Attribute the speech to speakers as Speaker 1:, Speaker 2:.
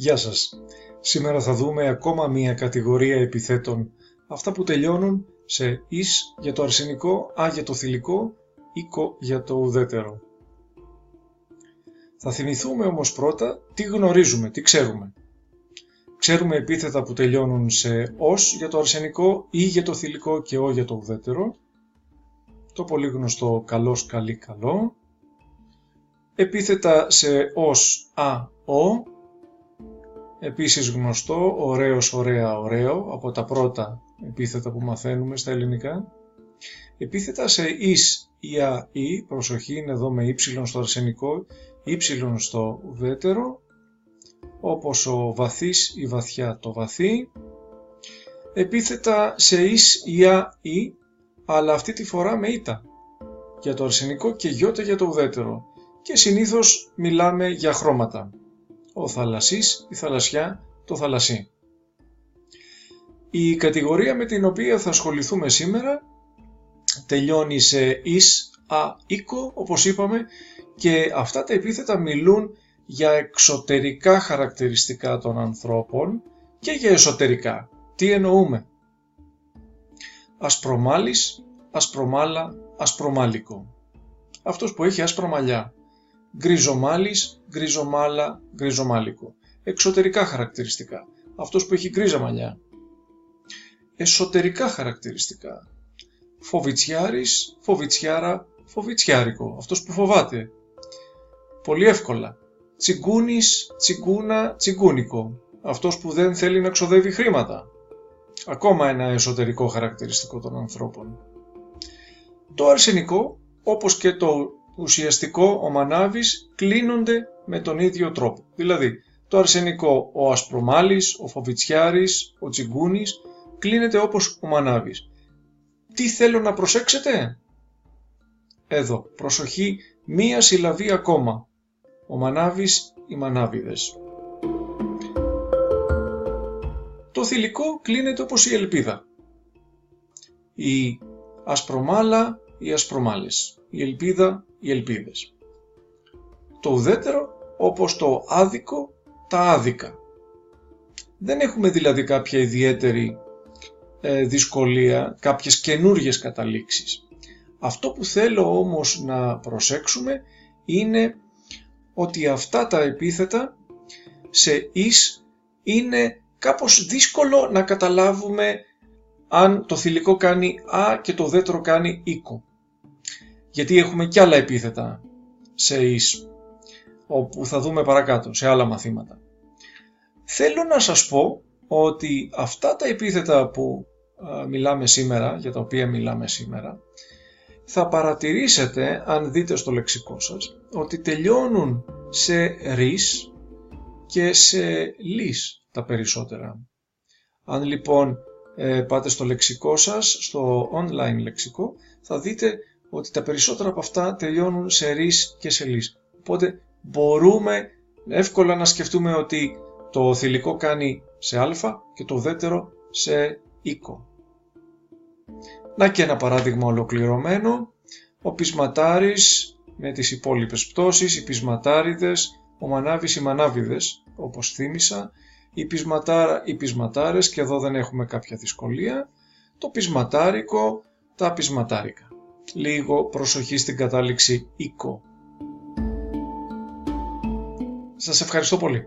Speaker 1: Γεια σας. Σήμερα θα δούμε ακόμα μία κατηγορία επιθέτων, αυτά που τελειώνουν σε «ης» για το αρσενικό, «α» για το θηλυκό, «οίκο» για το ουδέτερο. Θα θυμηθούμε όμως πρώτα τι γνωρίζουμε, τι ξέρουμε. Ξέρουμε επίθετα που τελειώνουν σε «ως» για το αρσενικό, «ή» για το θηλυκό και «ο» για το ουδέτερο. Το πολύ γνωστό «καλός», «καλή», «καλό». Επίθετα σε «ως», «α», «ο». Επίσης γνωστό «ωραίος», «ωραία», «ωραίο», από τα πρώτα επίθετα που μαθαίνουμε στα ελληνικά. Επίθετα σε «ης» ή «α», «η», προσοχή είναι εδώ με «ύψιλον» στο αρσενικό, «ύψιλον» στο ουδέτερο, όπως ο βαθύς ή βαθιά, το βαθύ. Επίθετα σε «ης» ή «α», «η», αλλά αυτή τη φορά με «ήτα» για το αρσενικό και «γιώτα» για το ουδέτερο. Και συνήθως μιλάμε για χρώματα. Ο θαλασσής, η θαλασσιά, το θαλασσί. Η κατηγορία με την οποία θα ασχοληθούμε σήμερα τελειώνει σε «ης», «α», «οίκο», όπως είπαμε, και αυτά τα επίθετα μιλούν για εξωτερικά χαρακτηριστικά των ανθρώπων και για εσωτερικά. Τι εννοούμε? Ασπρομάλης, ασπρομάλα, ασπρομάλικο. Αυτός που έχει άσπρα μαλλιά. Γκριζομάλης, γκριζομάλα, γκριζομάλικο. Εξωτερικά χαρακτηριστικά. Αυτός που έχει γκρίζα μαλλιά. Εσωτερικά χαρακτηριστικά. Φοβιτσιάρης, φοβιτσιάρα, φοβιτσιάρικο. Αυτός που φοβάται. Πολύ εύκολα. Τσιγκούνης, τσιγκούνα, τσιγκούνικο. Αυτός που δεν θέλει να ξοδεύει χρήματα. Ακόμα ένα εσωτερικό χαρακτηριστικό των ανθρώπων. Το αρσενικό, όπως και το ουσιαστικό, ο μανάβης, κλείνονται με τον ίδιο τρόπο. Δηλαδή, το αρσενικό, ο ασπρομάλης, ο φοβιτσιάρης, ο τσιγκούνης, κλείνεται όπως ο μανάβης. Τι θέλω να προσέξετε? Εδώ, προσοχή, μία συλλαβή ακόμα. Ο μανάβης, οι μανάβιδες. Το θηλυκό κλείνεται όπως η ελπίδα. Η ασπρομάλα, οι ασπρομάλες. Η ελπίδα, οι ελπίδες. Το ουδέτερο όπως το άδικο, τα άδικα. Δεν έχουμε δηλαδή κάποια ιδιαίτερη δυσκολία, κάποιες καινούργιες καταλήξεις. Αυτό που θέλω όμως να προσέξουμε είναι ότι αυτά τα επίθετα σε «ης» είναι κάπως δύσκολο να καταλάβουμε αν το θηλυκό κάνει «α» και το ουδέτερο κάνει «οίκο». Γιατί έχουμε κι άλλα επίθετα σε «ης», όπου θα δούμε παρακάτω σε άλλα μαθήματα. Θέλω να σας πω ότι αυτά τα επίθετα που μιλάμε σήμερα, για τα οποία μιλάμε σήμερα, θα παρατηρήσετε, αν δείτε στο λεξικό σας, ότι τελειώνουν σε «ρις» και σε «λις» τα περισσότερα. Αν λοιπόν πάτε στο λεξικό σας, στο online λεξικό, θα δείτε ότι τα περισσότερα από αυτά τελειώνουν σε «ρις» και σε «λις». Οπότε μπορούμε εύκολα να σκεφτούμε ότι το θηλυκό κάνει σε «α» και το ουδέτερο σε «οίκο». Να και ένα παράδειγμα ολοκληρωμένο. Ο πεισματάρης με τις υπόλοιπες πτώσεις, οι πεισματάριδες, ο μανάβης, οι μανάβιδες, όπως θύμισα, η πεισματάρα, οι πεισματάρες, και εδώ δεν έχουμε κάποια δυσκολία, το πεισματάρικο, τα πεισματάρικα. Λίγο προσοχή στην κατάληξη «οίκο». Σας ευχαριστώ πολύ.